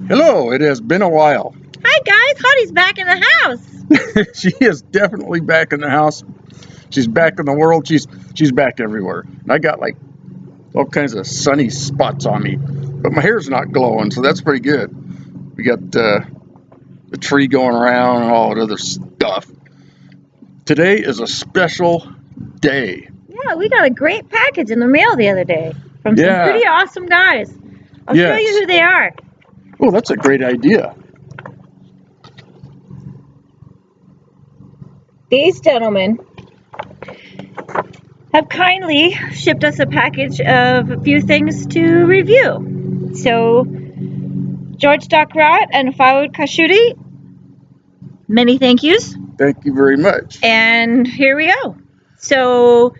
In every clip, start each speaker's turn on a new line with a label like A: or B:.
A: Hello, it has been a while.
B: Hi guys, Hottie's back in the house.
A: She is definitely back in the house. She's back in the world. She's back everywhere. And I got like all kinds of sunny spots on me, but my hair's not glowing, so that's pretty good. We got the tree going around and all that other stuff. Today is a special day.
B: Yeah, we got a great package in the mail the other day from some pretty awesome guys. I'll show you who they are.
A: Oh, that's a great idea.
B: These gentlemen have kindly shipped us a package of a few things to review. So, George Docrat and Faoud Kashoudi, many thank yous.
A: Thank you very much.
B: And here we go. So,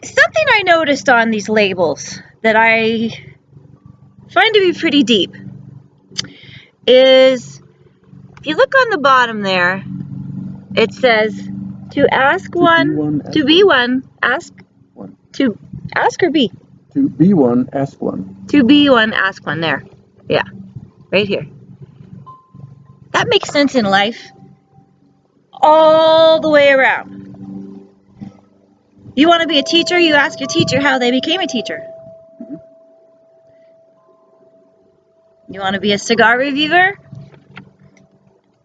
B: something I noticed on these labels that I find to be pretty deep is, if you look on the bottom there, it says to ask one, to be one, ask one. To ask or be?
A: To be one, ask one.
B: To be one, ask one. There. Yeah. Right here. That makes sense in life. All the way around. You want to be a teacher, you ask your teacher how they became a teacher. You want to be a cigar reviewer?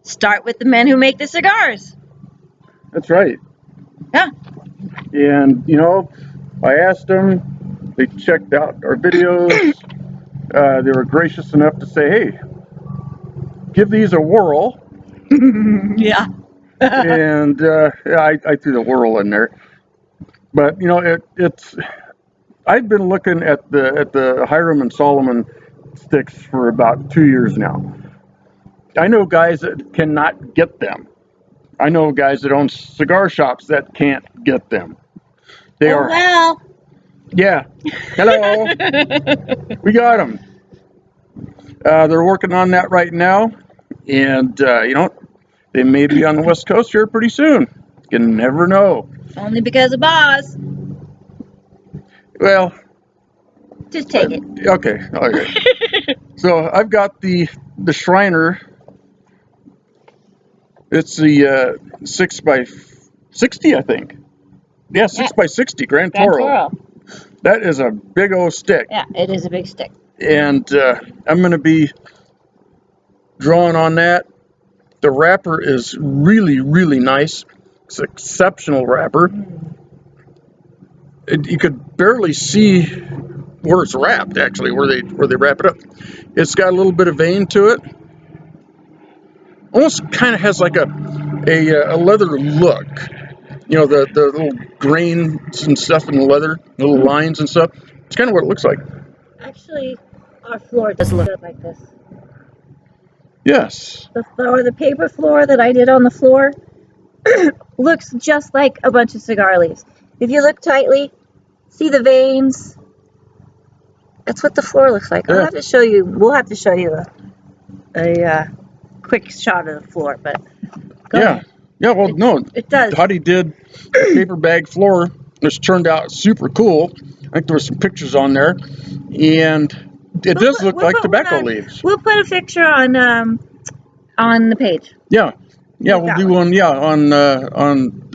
B: Start with the men who make the cigars.
A: That's right.
B: Yeah.
A: And, you know, I asked them, they checked out our videos. They were gracious enough to say, hey, give these a whirl.
B: Yeah.
A: And I threw the whirl in there. But, you know, it's I've been looking at the Hiram and Solomon sticks for about 2 years now. I know guys that cannot get them. I know guys that own cigar shops that can't get them. They are.
B: Well.
A: Yeah. Hello. We got them. They're working on that right now, and you know, they may be on the West Coast here pretty soon. You can never know.
B: Only because of Boz.
A: Well.
B: Just take it.
A: Okay. So I've got the Shriner. It's the 6x60, I think. Yeah, 6x60 Grand Toro. That is a big old stick.
B: Yeah, it is a big stick.
A: And I'm going to be drawing on that. The wrapper is really, really nice. It's an exceptional wrapper. You could barely see where it's wrapped, actually, where they wrap it up. It's got a little bit of vein to it. Almost kind of has like a leather look. You know, the little grains and stuff in the leather, little lines and stuff. It's kind of what it looks like.
B: Actually, our floor does look like this.
A: Yes.
B: The paper floor that I did on the floor looks just like a bunch of cigar leaves. If you look tightly, see the veins? That's what the floor looks like. I'll have to show you. We'll have to show you a quick shot of the floor, but go ahead.
A: Yeah, well, no.
B: It does.
A: Hottie did a paper bag floor. This turned out super cool. I think there were some pictures on there. And it does look like tobacco leaves.
B: We'll put a picture on the page.
A: Yeah, we'll do one. Yeah, on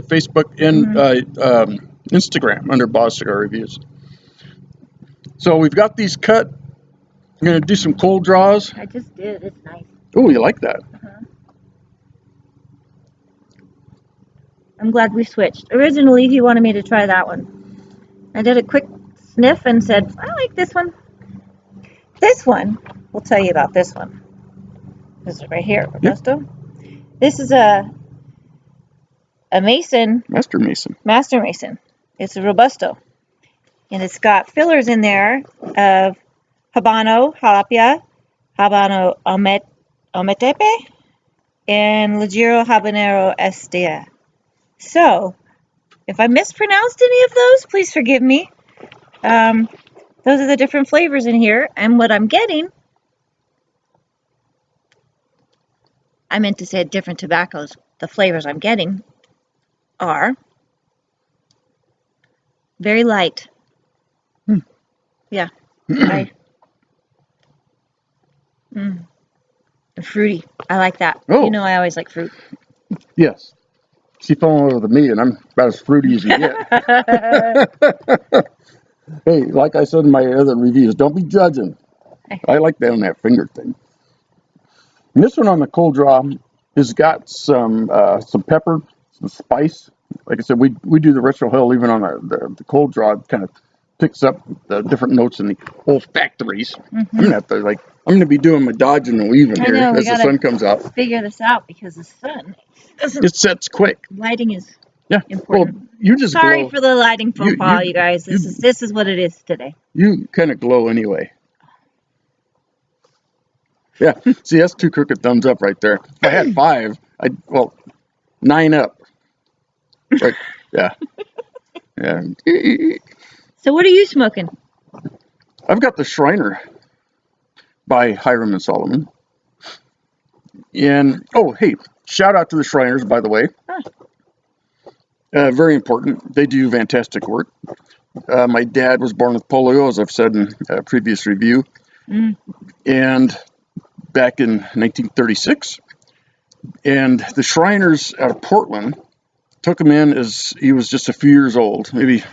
A: Facebook and Instagram under Boz Cigar Reviews. So we've got these cut. I'm gonna do some cold draws.
B: I just did. It's nice.
A: Oh, you like that?
B: I'm glad we switched. Originally, he wanted me to try that one. I did a quick sniff and said, I like this one. This one, we'll tell you about this one. This is right here, Robusto. Yep. This is a Mason.
A: Master Mason.
B: Master Mason. It's a Robusto. And it's got fillers in there of Habano, Jalapia, Habano Ometepe, and Ligero Habanero Estea. So, if I mispronounced any of those, please forgive me. Those are the different flavors in here, and what I'm getting, I meant to say different tobaccos. The flavors I'm getting are very light. Yeah. Fruity. I like that.
A: Oh.
B: You know I always like fruit.
A: Yes. She fell in love with me, and I'm about as fruity as you get. Hey, like I said in my other reviews, don't be judging. I like that on that finger thing. And this one on the cold draw has got some pepper, some spice. Like I said, we do the retro hill even on the cold draw. It kind of picks up the different notes in the olfactories. I'm gonna be doing my dodging and weaving here as the sun comes out.
B: Figure this out because the sun doesn't.
A: It sets quick.
B: Lighting is important.
A: Well, you just
B: sorry
A: glow.
B: For the lighting profile, you guys. This is what it is today.
A: You kind of glow anyway. Yeah, see, that's 2 crooked thumbs up right there. If I had 5, 9 up. Right? Yeah. Yeah.
B: So what are you smoking?
A: I've got the Shriner by Hiram and Solomon. And, oh, hey, shout out to the Shriners, by the way. Very important. They do fantastic work. My dad was born with polio, as I've said in a previous review. And back in 1936. And the Shriners out of Portland took him in as he was just a few years old, maybe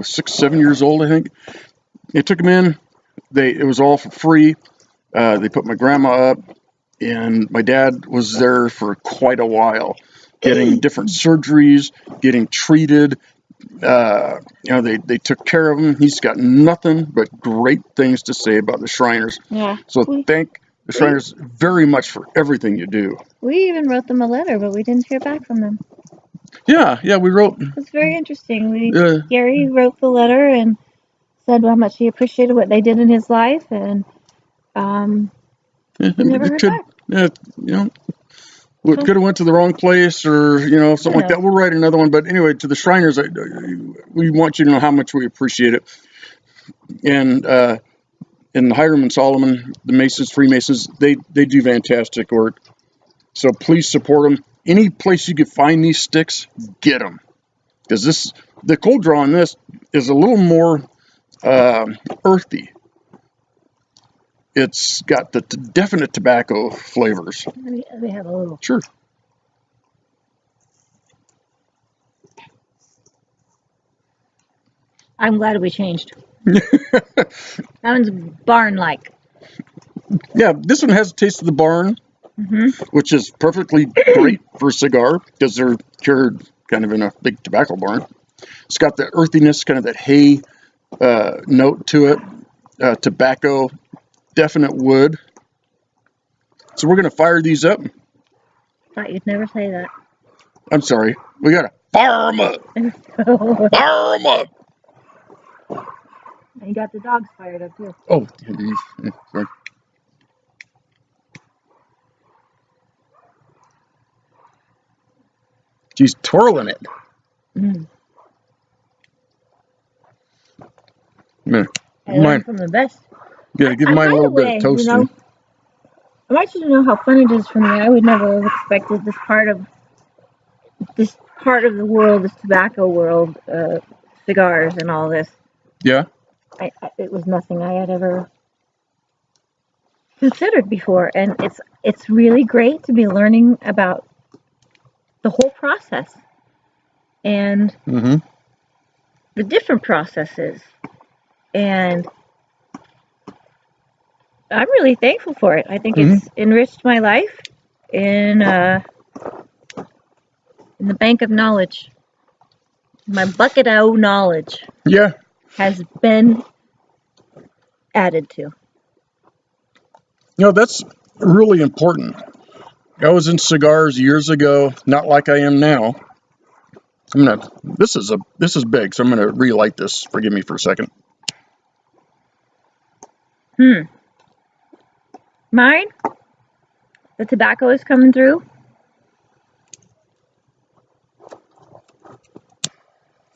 A: 6, 7 years old, I think. They took him in. It was all for free. They put my grandma up, and my dad was there for quite a while, getting different surgeries, getting treated. They took care of him. He's got nothing but great things to say about the Shriners.
B: Yeah.
A: So thank the Shriners very much for everything you do.
B: We even wrote them a letter, but we didn't hear back from them.
A: Yeah, we wrote.
B: It was very interesting. Gary wrote the letter and said how much he appreciated what they did in his life, and never heard back.
A: It could have went to the wrong place, or something like that. We'll write another one. But anyway, to the Shriners, we want you to know how much we appreciate it. And in Hiram and Solomon, the Masons, Freemasons, they do fantastic work. So please support them. Any place you can find these sticks, get them, because the cold draw on this is a little more earthy. It's got the definite tobacco flavors.
B: Let me have a little.
A: Sure.
B: I'm glad we changed. That one's barn-like.
A: Yeah, this one has a taste of the barn, which is perfectly great for a cigar because they're cured kind of in a big tobacco barn. It's got the earthiness, kind of that hay note to it, tobacco, definite wood. So we're going to fire these up.
B: Thought you'd never say that.
A: I'm sorry. We got to fire them up. Fire them up.
B: And you got the dogs fired up too.
A: Oh, sorry. She's twirling it.
B: Mine from the best.
A: Yeah, give mine a little bit of toasting.
B: I want you to know how fun it is for me. I would never have expected this part of the world, this tobacco world, cigars and all this.
A: Yeah.
B: It was nothing I had ever considered before, and it's really great to be learning about the whole process and the different processes, and I'm really thankful for it. I think it's enriched my life in the bank of knowledge. My bucket of knowledge has been added to.
A: That's really important. I was in cigars years ago, not like I am now. This is big, so I'm gonna relight this. Forgive me for a second.
B: Mine, the tobacco is coming through.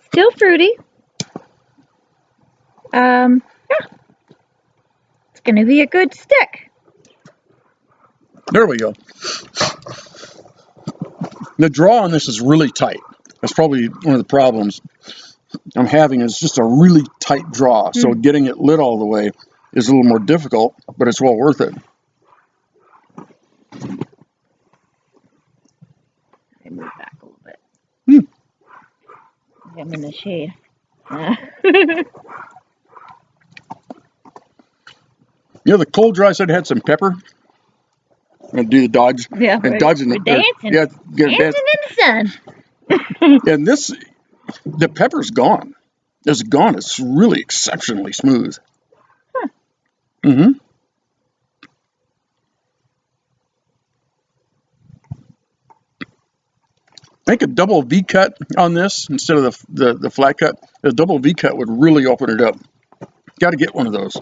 B: Still fruity. It's gonna be a good stick.
A: There we go. The draw on this is really tight. That's probably one of the problems I'm having, is just a really tight draw. So getting it lit all the way is a little more difficult, but it's well worth it.
B: I'm in the shade.
A: You know, the cold draw, I said had some pepper. I'm gonna do the dodge
B: Yeah,
A: and dodging
B: we're dancing.
A: yeah,
B: Dancing in the sun.
A: and this, the pepper's gone. It's gone. It's really exceptionally smooth.
B: Huh.
A: Mm-hmm. Make a double V cut on this instead of the flat cut. The double V cut would really open it up. Got to get one of those.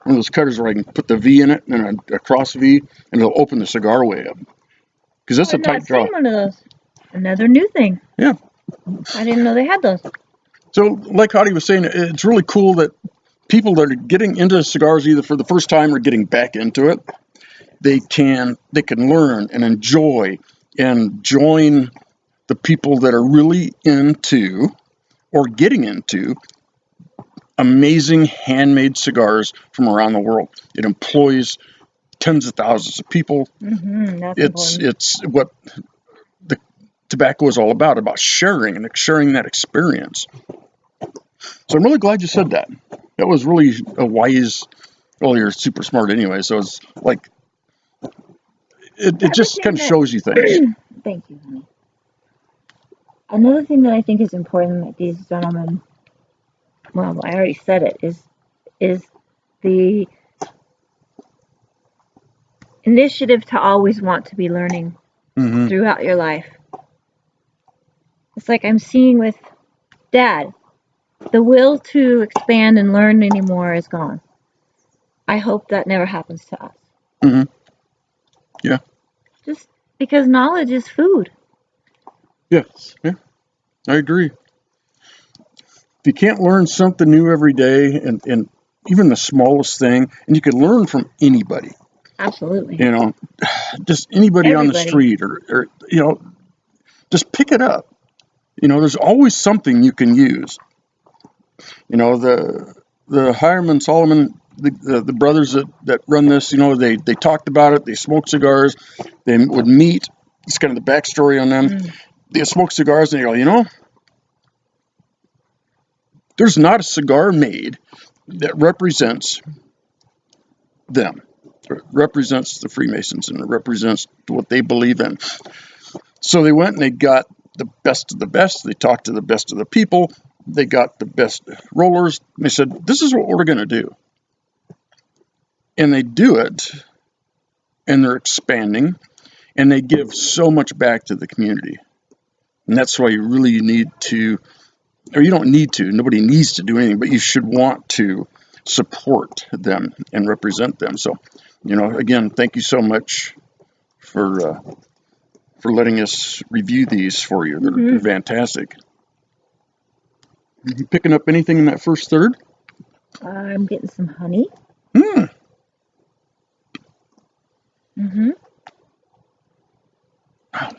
A: One of those cutters where I can put the V in it and a cross V, and it'll open the cigar way up. Because that's a tight draw.
B: I've not seen one of those. Another new thing.
A: Yeah.
B: I didn't know they had those.
A: So, like Hottie was saying, it's really cool that people that are getting into cigars either for the first time or getting back into it, they can learn and enjoy and join the people that are really into or getting into amazing handmade cigars from around the world. It employs tens of thousands of people. It's what the tobacco is all about sharing and sharing that experience. So I'm really glad you said that. That was really a wise. Well, you're super smart anyway, so it's like it just kind of shows you things.
B: Thank you, honey. Another thing that I think is important that these gentlemen, well, I already said it, is the initiative to always want to be learning throughout your life. It's like I'm seeing with Dad. The will to expand and learn anymore is gone. I hope that never happens to us.
A: Mm-hmm. Yeah.
B: Just because knowledge is food.
A: Yes. Yeah. I agree. If you can't learn something new every day, and even the smallest thing, and you can learn from anybody.
B: Absolutely.
A: You know, just anybody on the street, or you know, just pick it up. You know, there's always something you can use. You know, the Hiram and Solomon, the brothers that run this, you know, they talked about it. They smoked cigars. They would meet. It's kind of the backstory on them. They smoke cigars, and they go, you know, there's not a cigar made that represents them. It represents the Freemasons, and it represents what they believe in. So they went and they got the best of the best. They talked to the best of the people. They got the best rollers. And they said, this is what we're going to do. And they do it, and they're expanding, and they give so much back to the community. And that's why you really need to, or you don't need to, nobody needs to do anything, but you should want to support them and represent them. So, you know, again, thank you so much for letting us review these for you. They're fantastic. You picking up anything in that first third?
B: I'm getting some honey.
A: Wow,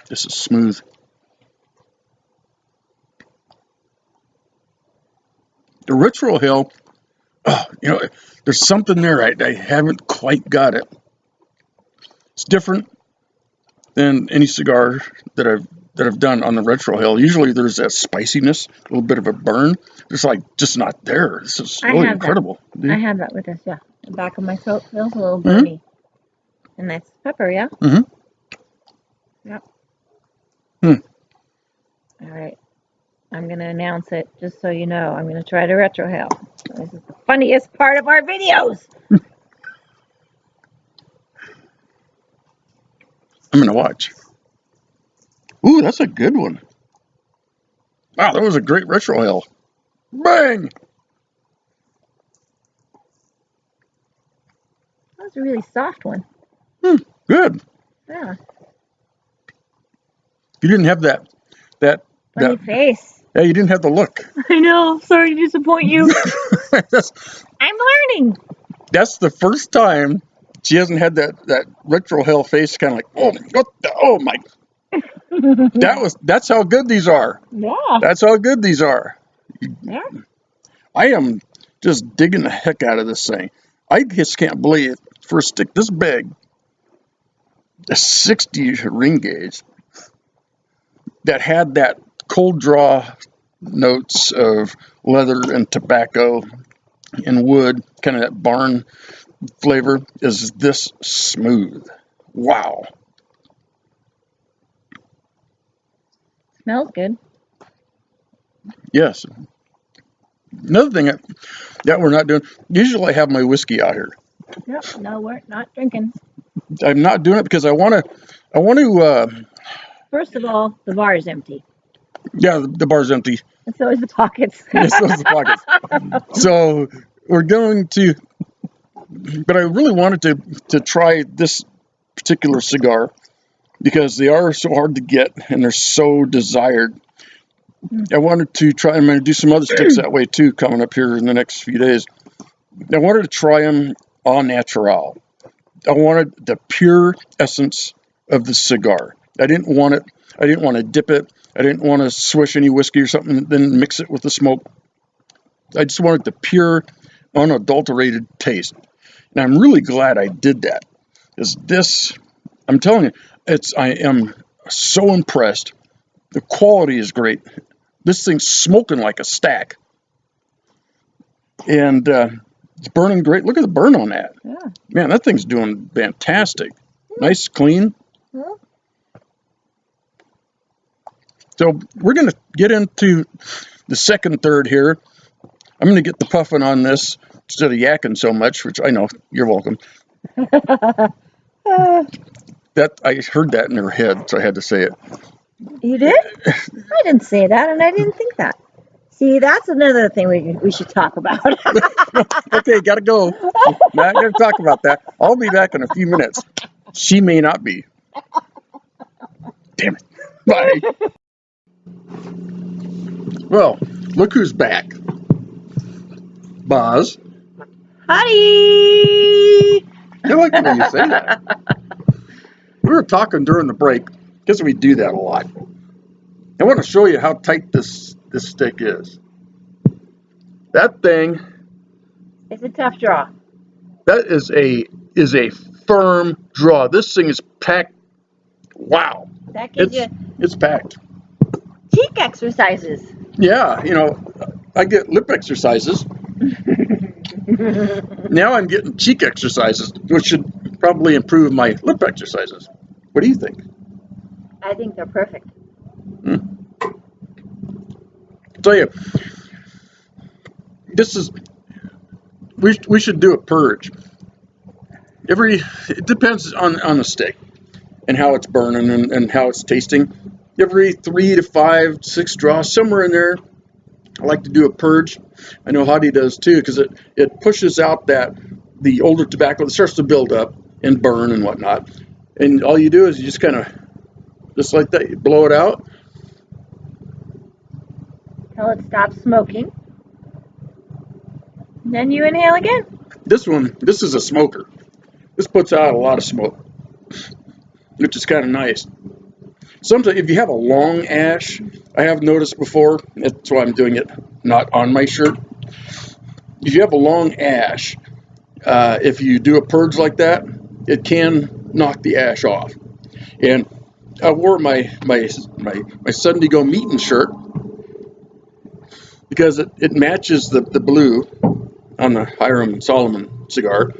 A: this is smooth. The retrohale, you know, there's something there. I haven't quite got it. It's different than any cigar that I've done on the retrohale. Usually there's that spiciness, a little bit of a burn. It's like just not there. This is really incredible.
B: I have that with this, yeah. The back of my throat feels a little burny. And that's pepper, yeah? Yep. All right. I'm going to announce it just so you know. I'm going to try to retrohale. This is the funniest part of our videos.
A: I'm going to watch. Ooh, that's a good one. Wow, that was a great retrohale. Bang!
B: That was a really soft one.
A: Good.
B: Yeah.
A: You didn't have that
B: Funny face.
A: Yeah, you didn't have the look.
B: I know. Sorry to disappoint you. I'm learning.
A: That's the first time she hasn't had that retrohale face, kind of like, oh, what the, oh my. That's how good these are.
B: Yeah.
A: That's how good these are.
B: Yeah.
A: I am just digging the heck out of this thing. I just can't believe for a stick this big, a 60 ring gauge that had that cold draw notes of leather and tobacco and wood, kind of that barn flavor, is this smooth. Wow.
B: Smells good.
A: Yes. Another thing that we're not doing, usually I have my whiskey out here.
B: Yep. No, we're not drinking.
A: I'm not doing it because I want to,
B: First of all, the bar is empty.
A: yeah, the bar's empty.
B: And so is the pockets.
A: Yes, those are the pockets. So we're going to, but I really wanted to try this particular cigar because they are so hard to get and they're so desired. I wanted to try. I'm going to do some other sticks that way too coming up here in the next few days. I wanted to try them au natural. I wanted the pure essence of the cigar. I didn't want to dip it. I didn't want to swish any whiskey or something and then mix it with the smoke. I just wanted the pure, unadulterated taste. And I'm really glad I did that. Because this, I'm telling you, I am so impressed. The quality is great. This thing's smoking like a stack. And it's burning great. Look at the burn on that.
B: Yeah.
A: Man, that thing's doing fantastic. Nice, clean.
B: Yeah.
A: So we're going to get into the second third here. I'm going to get the puffing on this instead of yakking so much, which I know. You're welcome. That I heard that in her head, so I had to say it.
B: You did? I didn't say that, and I didn't think that. See, that's another thing we should talk about.
A: Okay, gotta go. Not going to talk about that. I'll be back in a few minutes. She may not be. Damn it. Bye. Well, look who's back. Boz.
B: Hi!
A: I like the way you say that. We were talking during the break, because we do that a lot. I want to show you how tight this stick is. That thing,
B: It's a tough draw.
A: that is a firm draw. This thing is packed. Wow.
B: That gives you
A: It's packed.
B: cheek exercises.
A: Yeah, I get lip exercises. Now I'm getting cheek exercises, which should probably improve my lip exercises. What do you think?
B: I think they're perfect.
A: I'll tell you, we should do a purge. It depends on the steak and how it's burning and how it's tasting. Every 3 to 5, 6 draws, somewhere in there, I like to do a purge. I know Hadi does too, because it pushes out the older tobacco that starts to build up and burn and whatnot. And all you do is you just kind of, just like that, you blow it out.
B: Till it stops smoking. Then you inhale again.
A: This is a smoker. This puts out a lot of smoke, which is kind of nice. Sometimes if you have a long ash, I have noticed before, that's why I'm doing it not on my shirt. If you have a long ash, if you do a purge like that, it can knock the ash off. And I wore my Sunday Go Meetin' shirt because it matches the blue on the Hiram and Solomon cigar.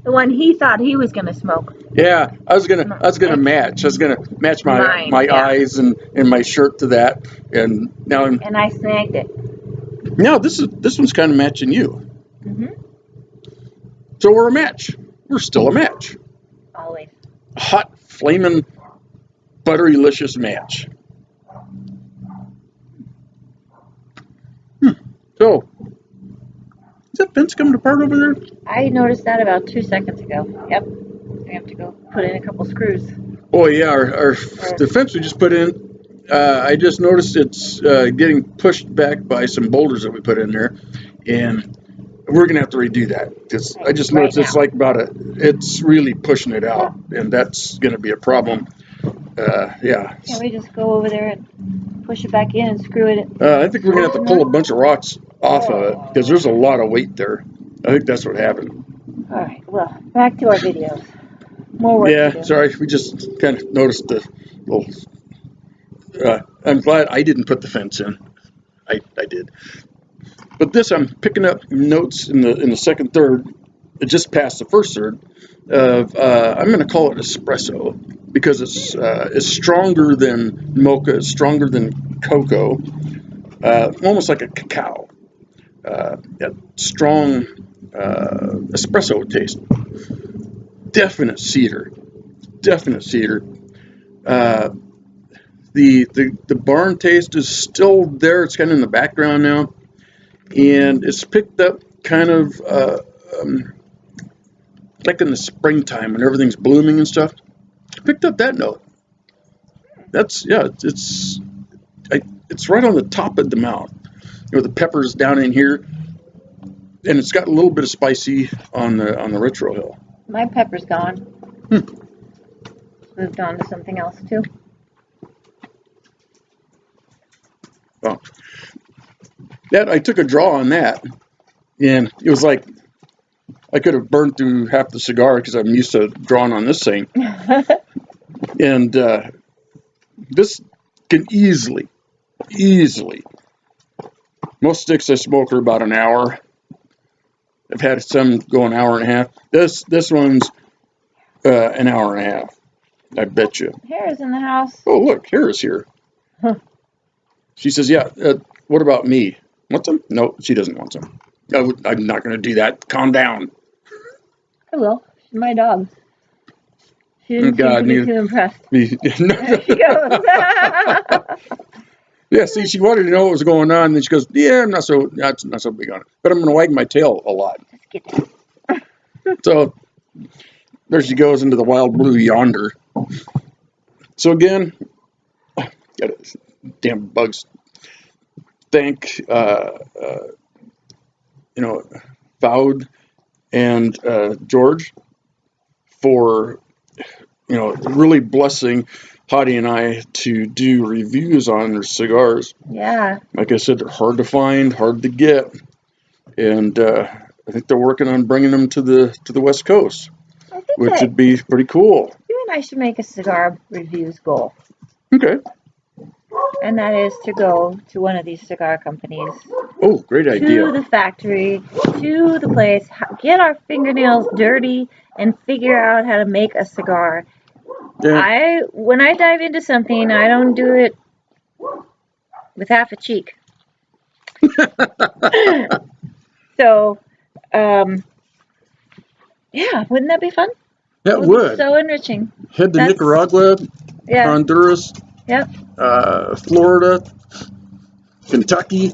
B: The one he thought he was going to smoke.
A: Yeah, I was gonna match. I was gonna match my eyes and my shirt to that, and now
B: And I snagged it.
A: now this one's kind of matching you.
B: Mm-hmm.
A: So we're a match. We're still a match.
B: Always.
A: Hot, flaming, butterylicious match. So, is that fence coming apart over there?
B: I noticed that about 2 seconds ago. Yep. We have to go put in a couple screws.
A: Oh yeah, the fence we just put in. I just noticed it's getting pushed back by some boulders that we put in there, and we're gonna have to redo that because I just noticed it's like it's really pushing it out, and that's gonna be a problem. Yeah.
B: Can we just go over there and push it back in and screw it?
A: I think we're gonna have to pull a bunch of rocks off of it because there's a lot of weight there. I think that's what happened.
B: All right. Well, back to our videos. More work to do.
A: Sorry, we just kind of noticed the little I'm glad I didn't put the fence in. I did. But this, I'm picking up notes in the second third. It just passed the first third of I'm going to call it espresso because it's stronger than mocha, it's stronger than cocoa, almost like a cacao. That strong espresso taste. Definite cedar. The barn taste is still there. It's kind of in the background now, and it's picked up kind of like in the springtime when everything's blooming and stuff. Picked up that note. It's right on the top of the mouth. The peppers down in here, and it's got a little bit of spicy on the retro hill.
B: My pepper's gone. Moved on to something else too.
A: Well, that I took a draw on that, and it was like I could have burned through half the cigar because I'm used to drawing on this thing. And this can easily, most sticks I smoke are about an hour. I've had some go an hour and a half. This one's an hour and a half. I bet you.
B: Hair's in the house.
A: Oh, look, Hera's here.
B: Huh.
A: She says, yeah, what about me? Want some? No, she doesn't want some. I'm not going to do that. Calm down.
B: I will. She's my dog. She didn't seem to be too impressed. There she goes.
A: Yeah, see, she wanted to know what was going on, and then she goes, yeah, I'm not so big on it. But I'm going to wag my tail a lot.
B: Let's get that.
A: So there she goes into the wild blue yonder. So again, got damn bugs. Thank Fowd and George for really blessing Hottie and I to do reviews on their cigars.
B: Yeah.
A: Like I said, they're hard to find, hard to get, and I think they're working on bringing them to the West Coast, which would be pretty cool.
B: You and I should make a cigar reviews goal.
A: Okay.
B: And that is to go to one of these cigar companies.
A: Oh, great idea.
B: To the factory, to the place, get our fingernails dirty, and figure out how to make a cigar. Yeah. When I dive into something, I don't do it with half a cheek. So, yeah, wouldn't that be fun?
A: That would.
B: So enriching.
A: Head to Nicaragua, yeah. Honduras,
B: yep.
A: Florida, Kentucky,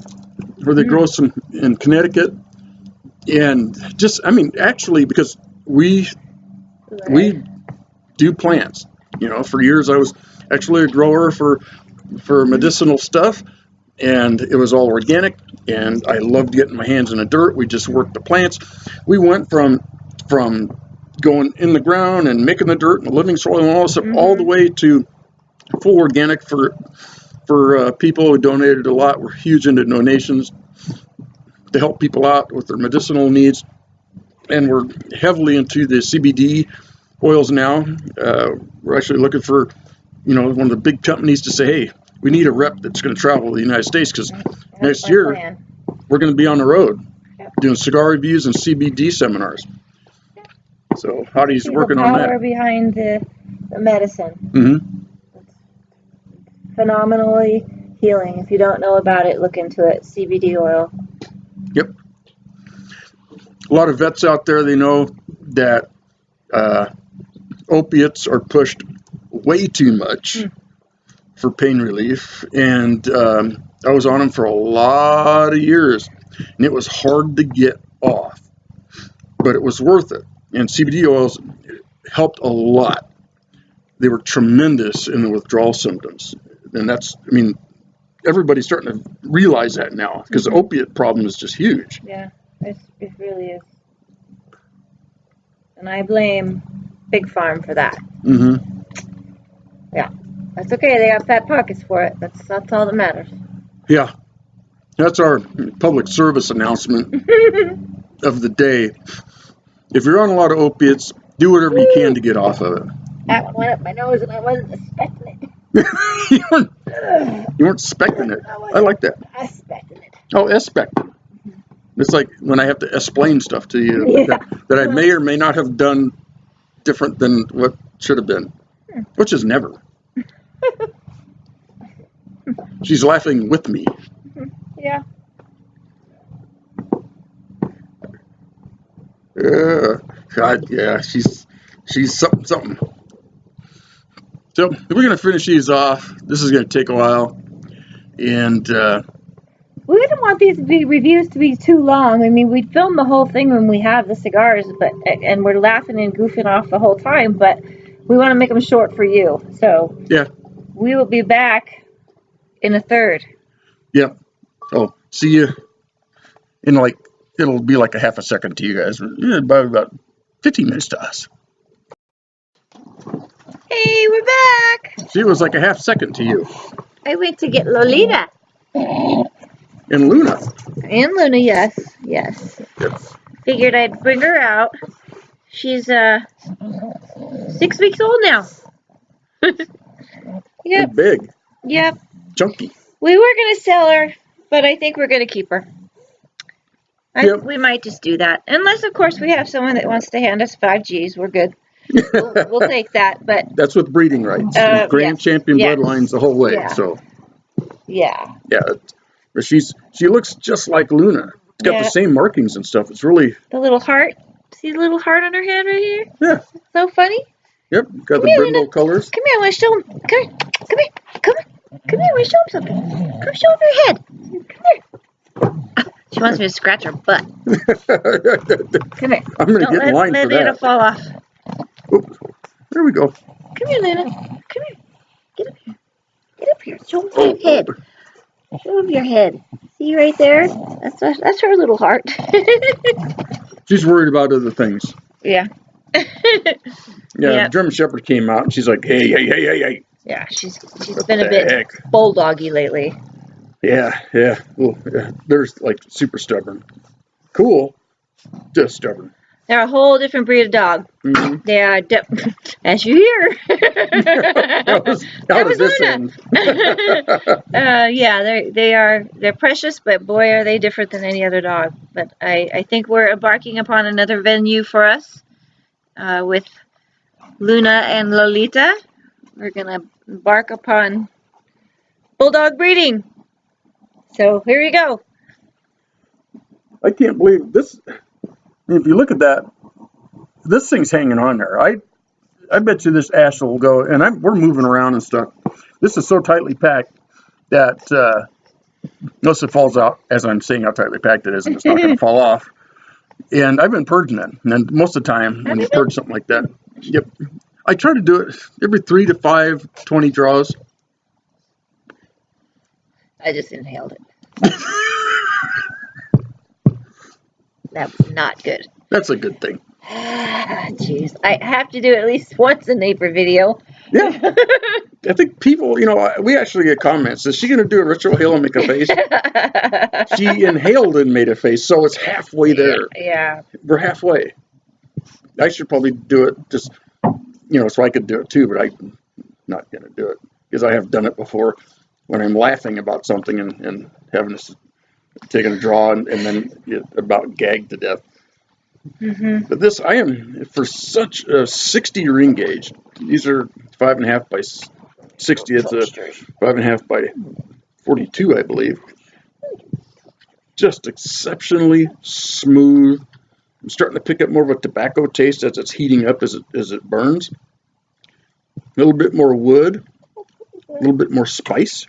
A: where they grow some, in Connecticut, and just, actually, because we do plants. For years I was actually a grower for medicinal stuff, and it was all organic, and I loved getting my hands in the dirt. We just worked the plants. We went from going in the ground and making the dirt and the living soil and all this stuff, all the way to full organic for people who donated a lot. We're huge into donations to help people out with their medicinal needs, and we're heavily into the CBD oils now. We're actually looking for one of the big companies to say, hey, we need a rep that's going to travel to the United States, because next year we're going to be on the road doing cigar reviews and CBD seminars. So Hottie's working on that. The
B: power behind the medicine.
A: Mm-hmm.
B: Phenomenally healing. If you don't know about it, look into it. CBD oil.
A: Yep. A lot of vets out there, they know that opiates are pushed way too much for pain relief, and I was on them for a lot of years, and it was hard to get off, but it was worth it. And CBD oils helped a lot. They were tremendous in the withdrawal symptoms, and that's, everybody's starting to realize that now, because the opiate problem is just huge.
B: Yeah, it really is. And I blame Big Farm for that. Yeah, that's okay. They got fat pockets for it. That's all that matters.
A: Yeah, that's our public service announcement of the day. If you're on a lot of opiates, do whatever you can to get off of it.
B: That one went up my nose and I wasn't expecting it.
A: you weren't expecting it. I like that.
B: Expecting it.
A: Oh, expect. It's like when I have to explain stuff to you
B: Yeah.
A: that I may or may not have done different than what should have been, which is never. She's laughing with me.
B: Yeah.
A: God, yeah, she's something. So we're gonna finish these off. This is gonna take a while, and
B: We wouldn't want these reviews to be too long. I mean, we'd film the whole thing when we have the cigars, and we're laughing and goofing off the whole time, but we want to make them short for you. So
A: yeah,
B: we will be back in a third.
A: yeah. Oh, see you in it'll be like a half a second to you guys. Yeah, about 15 minutes to us.
B: Hey, we're back.
A: See, it was like a half second to you.
B: I went to get Lolita.
A: And Luna.
B: And Luna, yes. Yes.
A: Yep.
B: Figured I'd bring her out. She's 6 weeks old now. Yep.
A: Big.
B: Yep.
A: Chunky.
B: We were going to sell her, but I think we're going to keep her.
A: Yep.
B: We might just do that. Unless, of course, we have someone that wants to hand us 5Gs. We're good. We'll take that. But
A: that's with breeding rights. Grand Champion bloodlines the whole way.
B: Yeah.
A: So.
B: Yeah.
A: Yeah. But she looks just like Luna. It's got the same markings and stuff. It's really
B: the little heart. See the little heart on her head right here?
A: Yeah.
B: So funny.
A: Yep. Got the brindle colors.
B: Come here. I want to show him. Come here. Come here. Come here. I want to show him something. Come show him your head. Come here. She wants me to scratch her butt. Come here.
A: I'm going to get in line for that.
B: It'll fall off.
A: Oops. There we go.
B: Come here, Luna. Come here. Get up here. Get up here. Show him your head. Show him your head. See right there? That's her little heart.
A: She's worried about other things.
B: Yeah.
A: Yeah. The German Shepherd came out and she's like, hey.
B: Yeah, she's been a bit bulldoggy lately.
A: Yeah. Well, yeah. They're like super stubborn. Cool. Just stubborn.
B: They're a whole different breed of dog.
A: Mm-hmm.
B: They are, as you hear.
A: that was
B: Luna. Yeah, they're precious, but boy, are they different than any other dog. But I think we're embarking upon another venue for us with Luna and Lolita. We're going to embark upon Bulldog breeding. So here we go.
A: I can't believe this. If you look at that, this thing's hanging on there. I bet you this ash will go, and we're moving around and stuff. This is so tightly packed that unless it falls out, as I'm saying how tightly packed it is, and it's not going to fall off. And I've been purging it, and most of the time when you purge something like that, yep, I try to do it every 3 to 5, 20 draws.
B: I just inhaled it. That was not good.
A: That's a good thing.
B: Jeez, I have to do it at least once a neighbor video.
A: Yeah. I think people, we actually get comments. Is she going to do a ritual hail and make a face? She inhaled and made a face, so it's halfway there.
B: Yeah.
A: We're halfway. I should probably do it just, so I could do it too, but I'm not going to do it because I have done it before when I'm laughing about something and having to taking a draw and then get about gagged to death.
B: Mm-hmm.
A: But this, I am for such a 60 ring gauge. These are 5.5 by 60. It's a 5.5 by 42, I believe. Just exceptionally smooth. I'm starting to pick up more of a tobacco taste as it's heating up as it burns. A little bit more wood, a little bit more spice.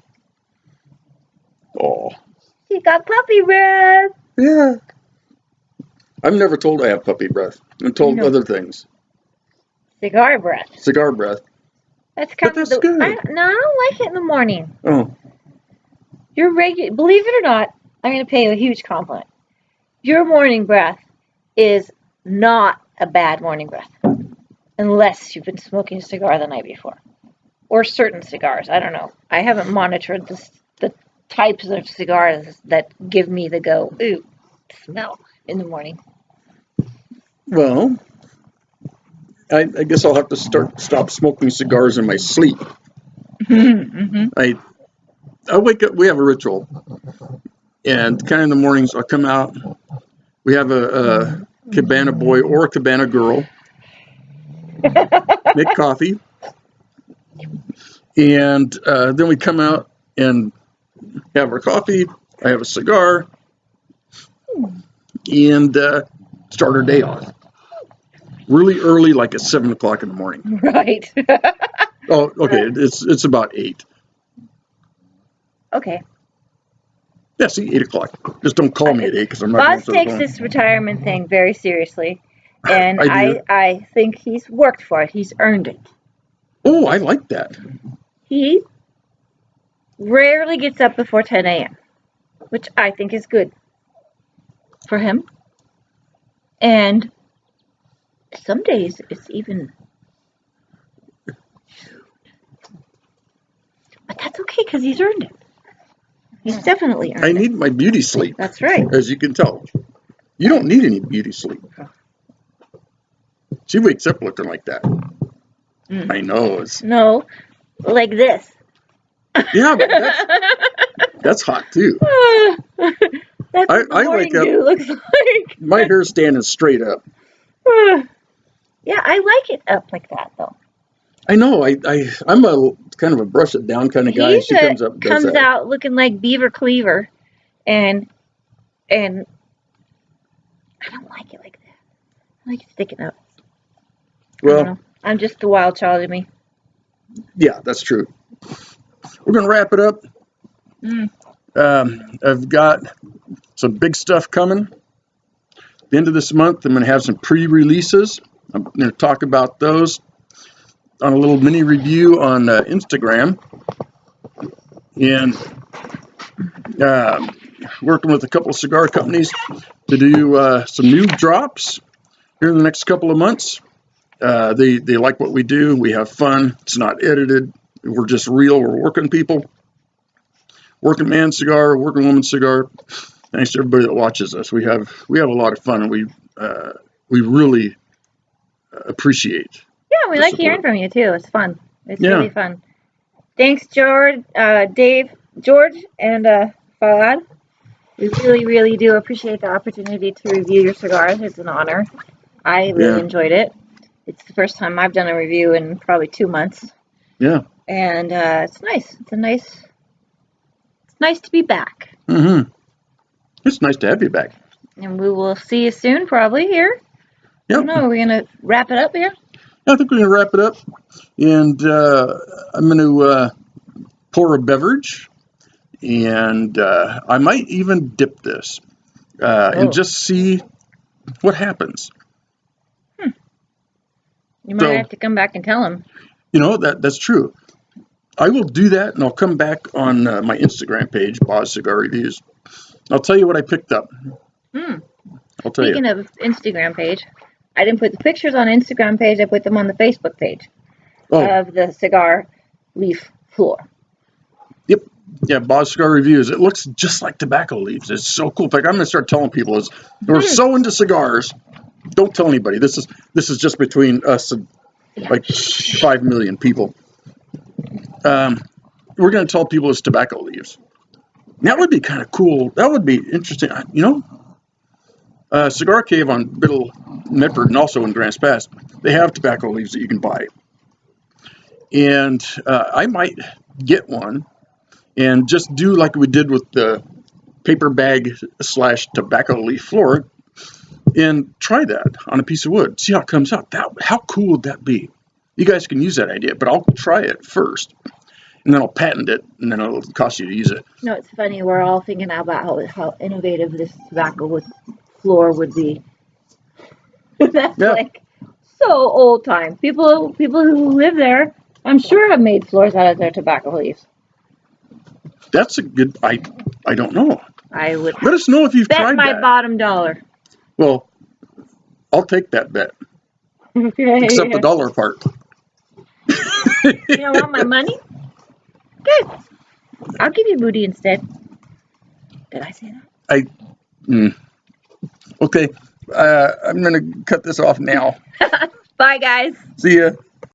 A: Oh.
B: She got puppy breath.
A: Yeah. I'm never told I have puppy breath. I'm told other things.
B: Cigar breath.
A: Cigar breath.
B: That's kind
A: of good.
B: No, I don't like it in the morning.
A: Oh.
B: Your believe it or not, I'm going to pay you a huge compliment. Your morning breath is not a bad morning breath. Unless you've been smoking a cigar the night before. Or certain cigars. I don't know. I haven't monitored the types of cigars that give me the ooh, smell in the morning.
A: Well, I guess I'll have to stop smoking cigars in my sleep.
B: Mm-hmm.
A: I wake up. We have a ritual, and kind of in the mornings I'll come out. We have a cabana boy or a cabana girl make coffee, and then we come out and have our coffee. I have a cigar, and start our day off really early, like at 7 o'clock in the morning.
B: Right.
A: Oh, okay. It's about 8.
B: Okay.
A: Yeah, see, 8 o'clock. Just don't call me at 8 because I'm not
B: Boz
A: going to
B: takes this retirement thing very seriously, and
A: I do.
B: I think he's worked for it. He's earned it.
A: Oh, I like that.
B: He rarely gets up before 10 a.m., which I think is good for him. And some days it's even... But that's okay because he's earned it. He's definitely earned it.
A: I need my beauty sleep.
B: That's right.
A: As you can tell. You don't need any beauty sleep. She wakes up looking like that. I know.
B: No, like this.
A: Yeah, but that's hot too.
B: That's what the
A: I
B: morning
A: wake up.
B: dew looks like.
A: My hair's standing straight up.
B: Yeah, I like it up like that though.
A: I know. I'm a kind of a brush it down kind of guy.
B: He
A: She comes up and does that.
B: out looking like Beaver Cleaver, and I don't like it like that. I like it sticking up. I don't
A: Well,
B: know. I'm just the wild child in me.
A: yeah, that's true. We're gonna wrap it up. I've got some big stuff coming. At the end of this month, I'm gonna have some pre-releases. I'm gonna talk about those on a little mini review on Instagram, and working with a couple of cigar companies to do some new drops here in the next couple of months. They like what we do. We have fun. It's not edited. We're just real. We're working people. Working man cigar, working woman cigar. Thanks to everybody that watches us. We have a lot of fun, and we really appreciate.
B: Yeah, we like
A: support.
B: hearing from you too. It's fun. It's really fun. Thanks, George, Dave, George, and Fawad. We really, really do appreciate the opportunity to review your cigars. It's an honor. I really enjoyed it. It's the first time I've done a review in probably 2 months.
A: Yeah.
B: And it's nice. It's nice to be back.
A: Mm-hmm. It's nice to have you back.
B: And we will see you soon, probably here.
A: Yep.
B: I don't know. Are we gonna wrap it up here?
A: I think we're gonna wrap it up, and I'm gonna pour a beverage, and I might even dip this and just see what happens.
B: You might have to come back and tell him.
A: You know, that's true. I will do that, and I'll come back on my Instagram page, Boz Cigar Reviews. I'll tell you what I picked up. I'll tell
B: Speaking of Instagram page, I didn't put the pictures on Instagram page. I put them on the Facebook page of the cigar leaf floor.
A: Yep. Yeah, Boz Cigar Reviews. It looks just like tobacco leaves. It's so cool. In fact, I'm going to start telling people, we're so into cigars, don't tell anybody. This is just between us and like 5 million people. We're going to tell people it's tobacco leaves. That would be kind of cool. That would be interesting. You know, Cigar Cave on Biddle, Medford, and also in Grants Pass, they have tobacco leaves that you can buy. And I might get one and just do like we did with the paper bag / tobacco leaf floor and try that on a piece of wood. See how it comes out. How cool would that be? You guys can use that idea, but I'll try it first. And then I'll patent it, and then it'll cost you to use it.
B: No, it's funny. We're all thinking about how innovative this tobacco floor would be. That's like so old time. People who live there, I'm sure, have made floors out of their tobacco leaves.
A: That's a good. I don't know.
B: I would.
A: Let us know if you've tried
B: bet my
A: that.
B: bottom dollar.
A: Well, I'll take that bet.
B: Okay.
A: Except the dollar part.
B: You don't want my money? Good. I'll give you booty instead. Did I say that?
A: Okay. I'm going to cut this off now.
B: Bye, guys.
A: See ya.